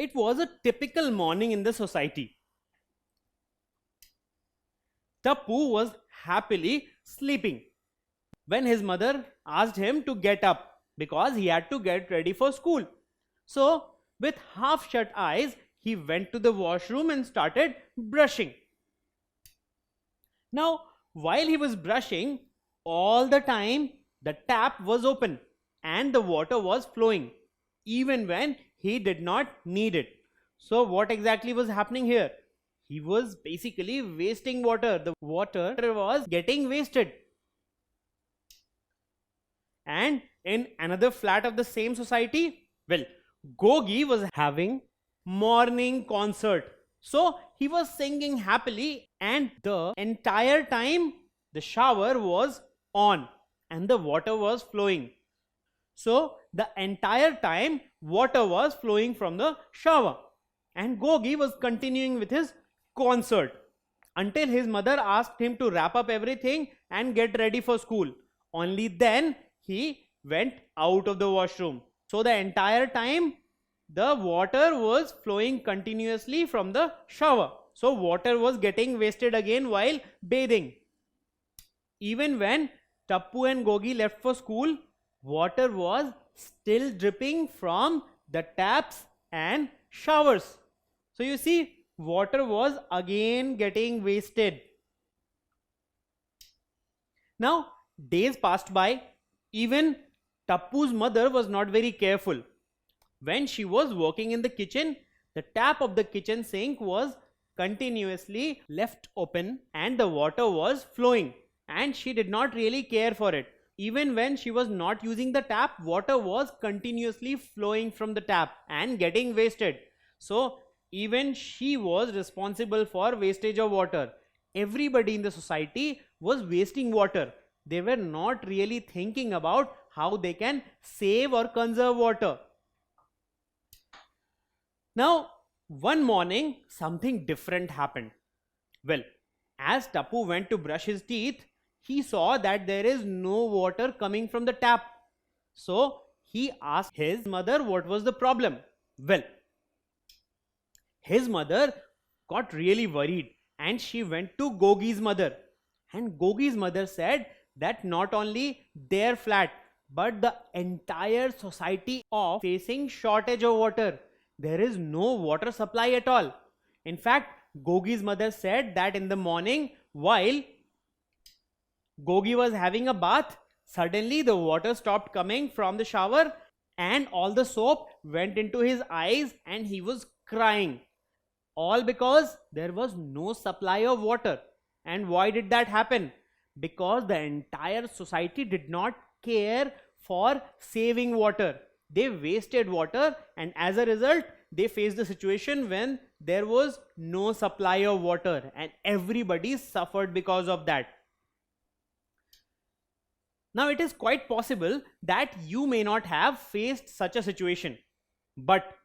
It was a typical morning in the society. Tappu was happily sleeping when his mother asked him to get up because he had to get ready for school. So, with half shut eyes, he went to the washroom and started brushing. Now, while he was brushing, all the time the tap was open and the water was flowing, even when he did not need it. So, what exactly was happening here? He was basically wasting water. The water was getting wasted. And in another flat of the same society, well, Gogi was having morning concert. So he was singing happily, and the entire time the shower was on and the water was flowing. So the entire time water was flowing from the shower, and Gogi was continuing with his concert until his mother asked him to wrap up everything and get ready for school. Only then he went out of the washroom. So the entire time the water was flowing continuously from the shower. So water was getting wasted again while bathing. Even when Tappu and Gogi left for school, water was still dripping from the taps and showers. So you see, water was again getting wasted. Now, days passed by. Even Tappu's mother was not very careful. When she was working in the kitchen, the tap of the kitchen sink was continuously left open and the water was flowing, and she did not really care for it. Even when she was not using the tap, water was continuously flowing from the tap and getting wasted. So even she was responsible for wastage of water. Everybody in the society was wasting water. They were not really thinking about how they can save or conserve water. Now, one morning, something different happened. Well, as Tappu went to brush his teeth, he saw that there is no water coming from the tap. So, he asked his mother what was the problem. Well, his mother got really worried and she went to Gogi's mother. And Gogi's mother said that not only their flat, but the entire society of facing shortage of water. There is no water supply at all. In fact, Gogi's mother said that in the morning, while Gogi was having a bath, suddenly the water stopped coming from the shower and all the soap went into his eyes and he was crying. All because there was no supply of water. And why did that happen? Because the entire society did not care for saving water. They wasted water, and as a result, they faced the situation when there was no supply of water, and everybody suffered because of that. Now, it is quite possible that you may not have faced such a situation, but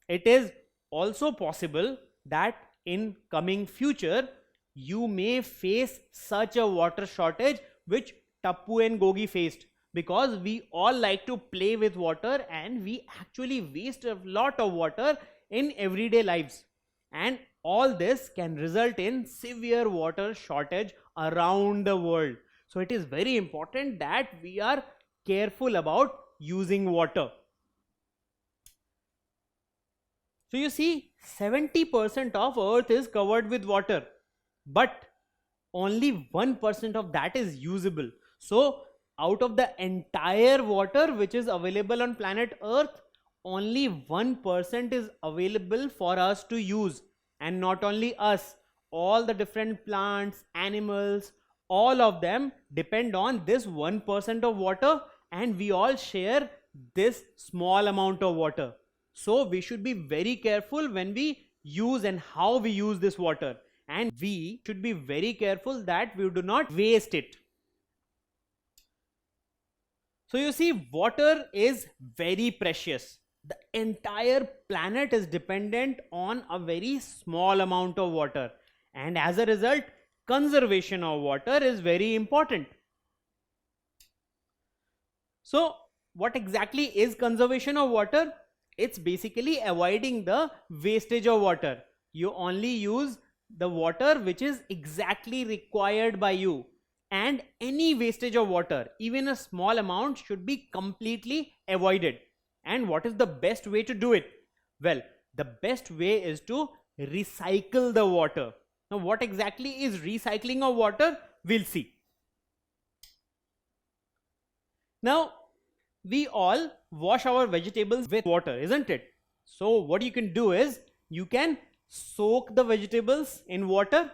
it is also possible that in coming future, you may face such a water shortage which Tappu and Gogi faced. Because we all like to play with water and we actually waste a lot of water in everyday lives. And all this can result in severe water shortage around the world. So it is very important that we are careful about using water. So you see, 70% of Earth is covered with water, but only 1% of that is usable. So out of the entire water which is available on planet Earth, only 1% is available for us to use. And not only us, all the different plants, animals, all of them depend on this 1% of water, and we all share this small amount of water. So we should be very careful when we use and how we use this water, and we should be very careful that we do not waste it. So you see, water is very precious. The entire planet is dependent on a very small amount of water, and as a result, conservation of water is very important. So what exactly is conservation of water? It's basically avoiding the wastage of water. You only use the water which is exactly required by you, and any wastage of water, even a small amount, should be completely avoided. And what is the best way to do it? Well, the best way is to recycle the water. Now, what exactly is recycling of water? We'll see. Now, we all wash our vegetables with water, isn't it? So what you can do is, you can soak the vegetables in water,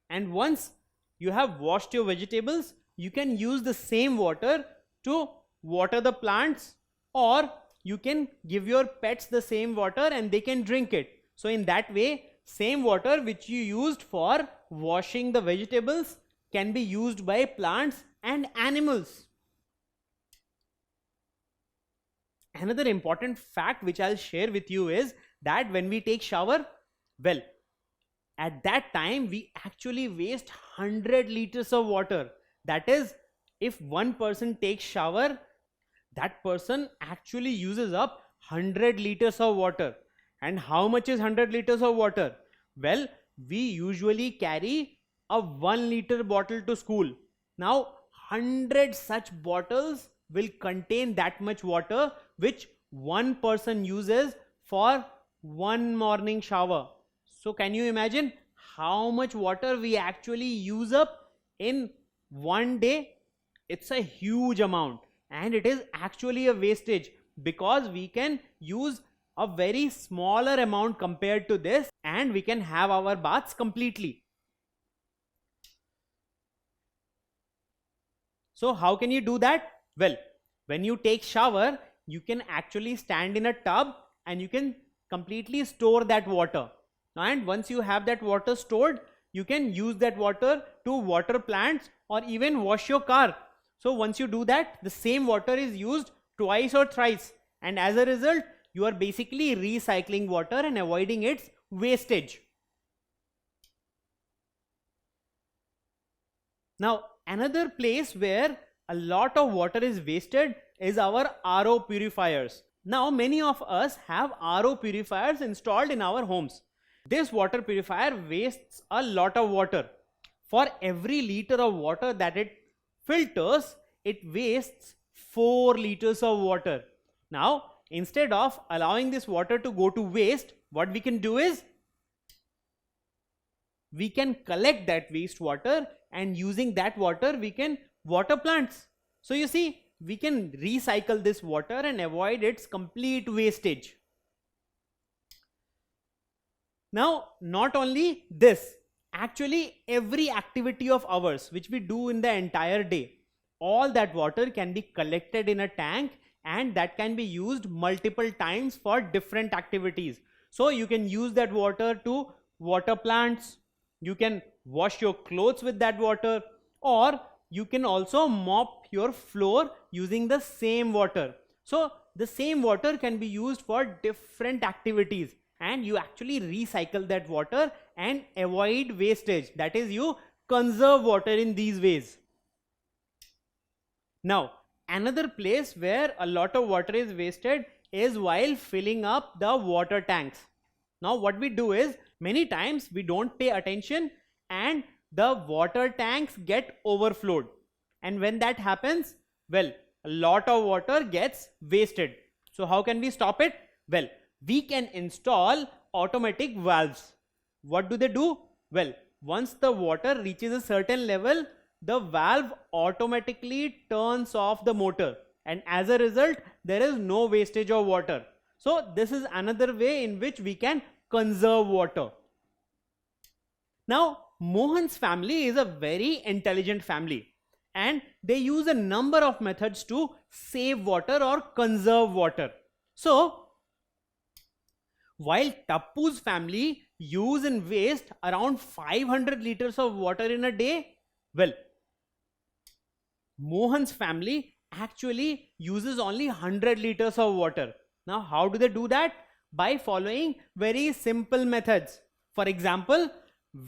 and once you have washed your vegetables, you can use the same water to water the plants, or you can give your pets the same water and they can drink it. So in that way, same water which you used for washing the vegetables can be used by plants and animals. Another important fact which I'll share with you is that when we take shower, well, at that time we actually waste 100 liters of water. That is, if one person takes shower, that person actually uses up 100 liters of water. And how much is 100 liters of water? Well, we usually carry a 1 liter bottle to school. Now 100 such bottles will contain that much water which one person uses for one morning shower. So can you imagine how much water we actually use up in one day? It's a huge amount, and it is actually a wastage, because we can use a very smaller amount compared to this, and we can have our baths completely. So how can you do that? Well, when you take shower, you can actually stand in a tub and you can completely store that water. And once you have that water stored, you can use that water to water plants or even wash your car. So once you do that, the same water is used twice or thrice, and as a result, you are basically recycling water and avoiding its wastage. Now, another place where a lot of water is wasted is our RO purifiers. Now, many of us have RO purifiers installed in our homes. This water purifier wastes a lot of water. For every liter of water that it filters, it wastes 4 liters of water. Now, instead of allowing this water to go to waste, what we can do is, we can collect that wastewater, and using that water we can water plants. So you see, we can recycle this water and avoid its complete wastage. Now, not only this, actually every activity of ours which we do in the entire day, all that water can be collected in a tank, and that can be used multiple times for different activities. So you can use that water to water plants, you can wash your clothes with that water, or you can also mop your floor using the same water. So the same water can be used for different activities, and you actually recycle that water and avoid wastage. That is, you conserve water in these ways. Now, another place where a lot of water is wasted is while filling up the water tanks. Now, what we do is, many times we don't pay attention and the water tanks get overflowed. And when that happens, well, a lot of water gets wasted. So how can we stop it? Well, we can install automatic valves. What do they do? Well, once the water reaches a certain level, the valve automatically turns off the motor, and as a result, there is no wastage of water. So this is another way in which we can conserve water. Now, Mohan's family is a very intelligent family, and they use a number of methods to save water or conserve water. So, while Tappu's family use and waste around 500 liters of water in a day, well, Mohan's family actually uses only 100 liters of water. Now, how do they do that? By following very simple methods. For example,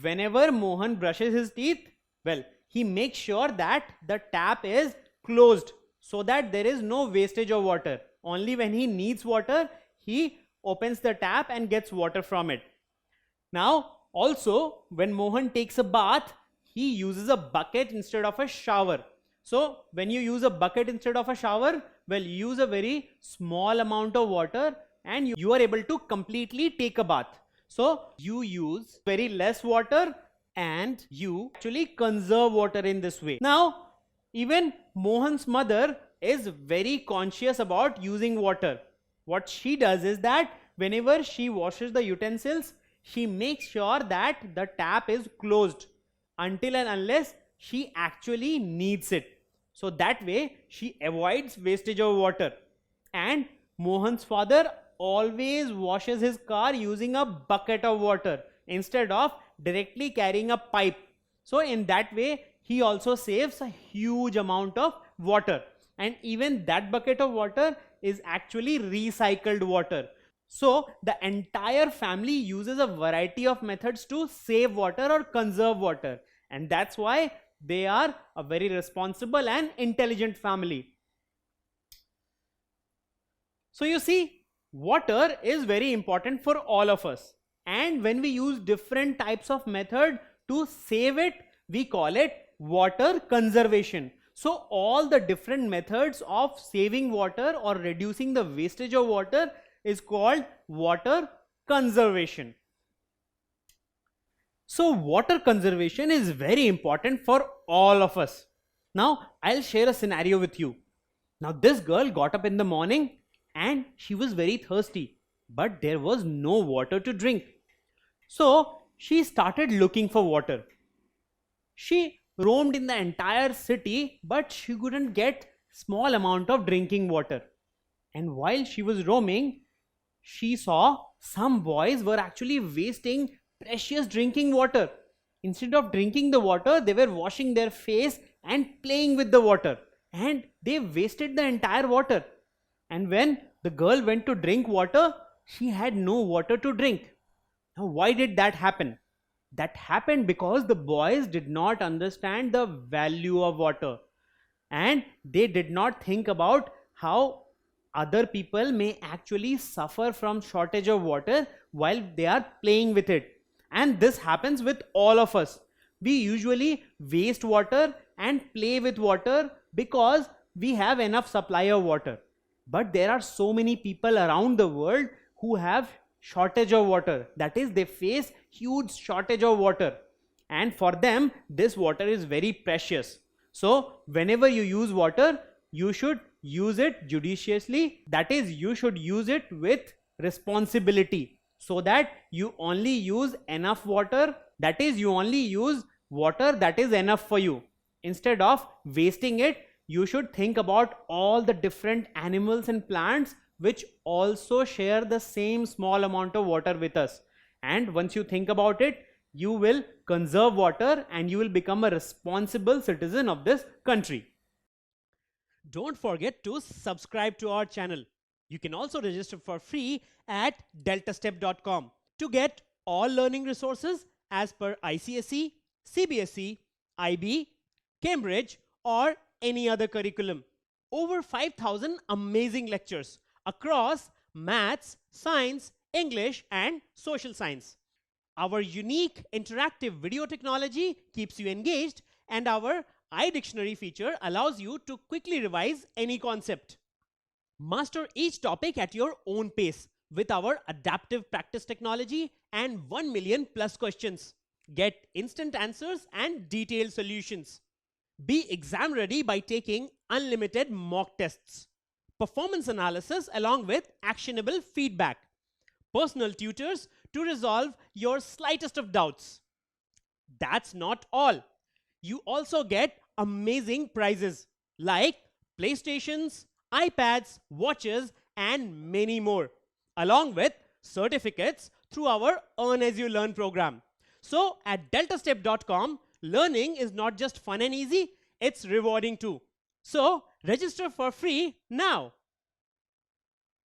whenever Mohan brushes his teeth, well, he makes sure that the tap is closed so that there is no wastage of water. Only when he needs water, he opens the tap and gets water from it. Now, also, when Mohan takes a bath, he uses a bucket instead of a shower. So, when you use a bucket instead of a shower, well, you use a very small amount of water and you are able to completely take a bath. So, you use very less water and you actually conserve water in this way. Now, even Mohan's mother is very conscious about using water. What she does is that whenever she washes the utensils, she makes sure that the tap is closed until and unless she actually needs it. So that way she avoids wastage of water. And Mohan's father always washes his car using a bucket of water instead of directly carrying a pipe. So in that way he also saves a huge amount of water, and even that bucket of water is actually recycled water. So the entire family uses a variety of methods to save water or conserve water, and that's why they are a very responsible and intelligent family. So you see, water is very important for all of us, and when we use different types of method to save it, we call it water conservation. So all the different methods of saving water or reducing the wastage of water is called water conservation. So water conservation is very important for all of us. Now I'll share a scenario with you. Now this girl got up in the morning and she was very thirsty, but there was no water to drink. So she started looking for water. She roamed in the entire city, but she couldn't get small amount of drinking water. And while she was roaming, she saw some boys were actually wasting precious drinking water. Instead of drinking the water, they were washing their face and playing with the water, and they wasted the entire water. And when the girl went to drink water, she had no water to drink. Now why did that happen? That happened because the boys did not understand the value of water, and they did not think about how other people may actually suffer from shortage of water while they are playing with it. And this happens with all of us. We usually waste water and play with water because we have enough supply of water. But there are so many people around the world who have shortage of water. That is, they face huge shortage of water, and for them this water is very precious. So whenever you use water, you should use it judiciously. That is, you should use it with responsibility, so that you only use enough water. That is, you only use water that is enough for you. Instead of wasting it, you should think about all the different animals and plants which also share the same small amount of water with us. And once you think about it, you will conserve water and you will become a responsible citizen of this country. Don't forget to subscribe to our channel. You can also register for free at deltastep.com to get all learning resources as per ICSE, CBSE, IB, Cambridge, or any other curriculum. Over 5,000 amazing lectures across maths, science, English, and social science. Our unique interactive video technology keeps you engaged, and our iDictionary feature allows you to quickly revise any concept. Master each topic at your own pace with our adaptive practice technology and 1 million plus questions. Get instant answers and detailed solutions. Be exam ready by taking unlimited mock tests, performance analysis along with actionable feedback, personal tutors to resolve your slightest of doubts. That's not all. You also get amazing prizes like PlayStations, iPads, watches, and many more, along with certificates through our Earn As You Learn program. So at deltastep.com, learning is not just fun and easy, it's rewarding too. So register for free now.